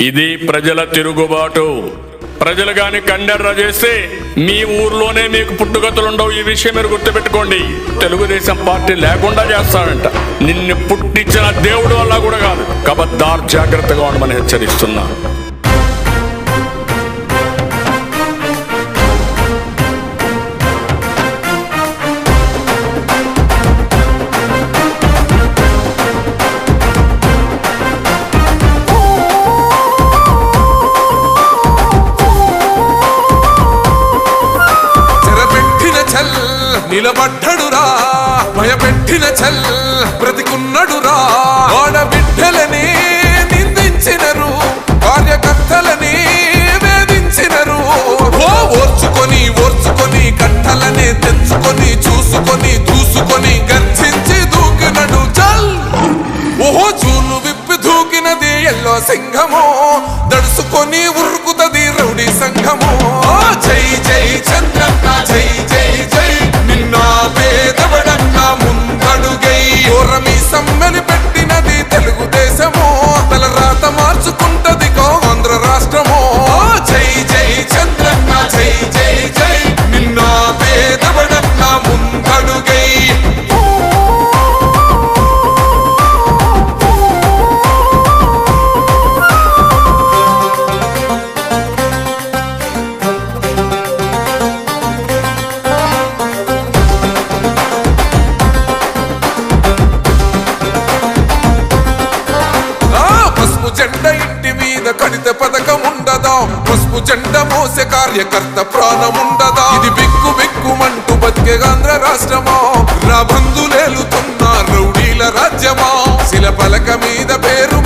ఇది ప్రజల తిరుగుబాటు. ప్రజలు గాని కండెర్ర చేస్తే మీ ఊర్లోనే మీకు పుట్టుగతులుండవు. ఈ విషయం మీరు గుర్తుపెట్టుకోండి. తెలుగుదేశం పార్టీ లేకుండా చేస్తాడంట. నిన్ను పుట్టించిన దేవుడు వల్ల కూడా కాదు. కబద్దార్, జాగ్రత్తగా ఉండమని హెచ్చరిస్తున్నా. నిలబడ్డడురా, భయపెట్టిన చల్ బ్రతికున్నడురా. ఆడబిడ్డలని నిందించినరు, కార్యకర్తలని వేధించినరు. ఓర్చుకొని ఓర్చుకొని కట్టలనే తెచ్చుకొని చూసుకొని దూసుకొని గర్జించి దూకినడు చల్. ఓహో చూలు విప్పి దూకినది ఎల్లో సింహము, దడుసుకొని ఉరుకుతది రౌడీ సంఘము. జై జై చంద్రన్న, జై జై జై నిన్నా పేదవడన్నా ముందడుగై. ఓరమి సమ్మెలి పెట్టినది తెలుగుదేశము, తలరాత మార్చుకుంటది ఆంధ్ర రాష్ట్రము. జై జై చంద్రన్న, జై జై జై నిన్నా పేదవడన్నా ముందడుగై. జెండా ఇంటి మీద కడిత పథకం ఉండదా? పసుపు జెండా మోసే కార్యకర్త ప్రాణముండదా? ఇది బిక్కు బిక్కుమంటూ బతికే ఆంధ్ర రాష్ట్రమా? రాబందులేలుతున్న రౌడీల రాజ్యమా? శిల పలక మీద పేరు